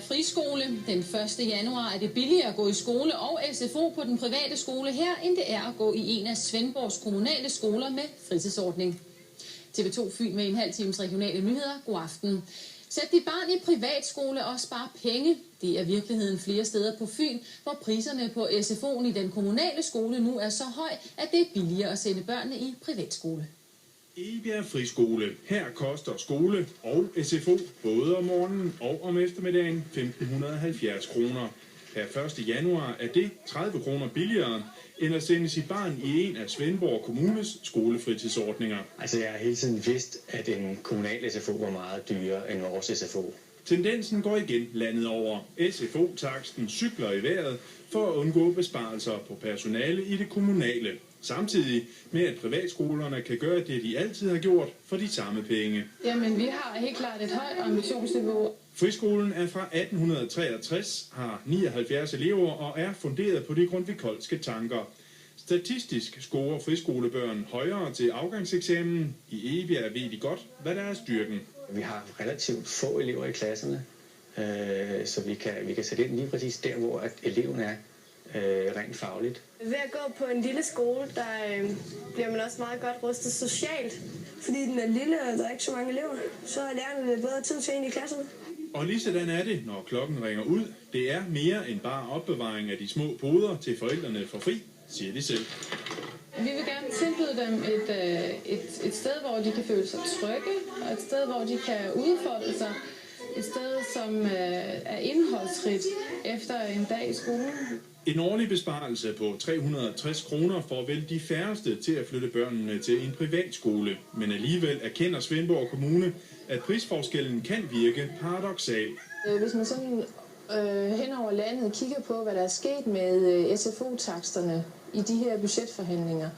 friskole. Den 1. januar er det billigere at gå i skole og SFO på den private skole her, end det er at gå i en af Svendborgs kommunale skoler med fritidsordning. TV2 Fyn med en halv times regionale nyheder. God aften. Sæt dit barn i privatskole og spar penge. Det er virkeligheden flere steder på Fyn, hvor priserne på SFO'en i den kommunale skole nu er så høj, at det er billigere at sende børnene i privatskole. Egebjerg Friskole. Her koster skole og SFO både om morgenen og om eftermiddagen 1.570 kroner. Per 1. januar er det 30 kroner billigere end at sende sit barn i en af Svendborg Kommunes skolefritidsordninger. Altså jeg har hele tiden vidst, at en kommunal SFO var meget dyrere end vores SFO. Tendensen går igen landet over. SFO-taksten cykler i vejret for at undgå besparelser på personale i det kommunale. Samtidig med, at privatskolerne kan gøre det, de altid har gjort for de samme penge. Jamen, vi har helt klart et højt ambitionsniveau. Friskolen er fra 1863, har 79 elever og er funderet på de grundtvigolske tanker. Statistisk scorer friskolebørn højere til afgangseksamen. I Egebjerg ved de godt, hvad der er styrken. Vi har relativt få elever i klasserne, så vi kan sætte ind lige præcis der, hvor eleven er rent fagligt. Ved at gå på en lille skole, der bliver man også meget godt rustet socialt. Fordi den er lille, og der er ikke så mange elever, så er lærerne lidt bedre tid til ind i klasserne. Og lige sådan er det, når klokken ringer ud. Det er mere end bare opbevaring af de små poder til forældrene for fri, siger de selv. Vi vil gerne tilbyde dem et sted, hvor de kan føle sig trygge, og et sted, hvor de kan udfolde sig. Et sted, som er indholdsrigt efter en dag i skolen. En årlig besparelse på 360 kroner får vel de færreste til at flytte børnene til en privatskole. Men alligevel erkender Svendborg Kommune, at prisforskellen kan virke paradoksal. Hvis man sådan hen over landet kigger på, hvad der er sket med SFO-taksterne i de her budgetforhandlinger,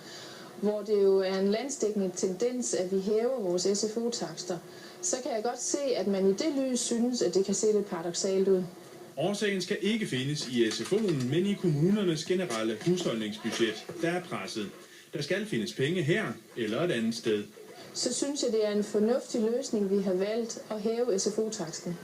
hvor det jo er en landsdækkende tendens, at vi hæver vores SFO-takster, så kan jeg godt se, at man i det lys synes, at det kan se lidt paradoksalt ud. Årsagen skal ikke findes i SFO'en, men i kommunernes generelle husholdningsbudget, der er presset. Der skal findes penge her eller et andet sted. Så synes jeg, det er en fornuftig løsning, vi har valgt at hæve SFO-taksten.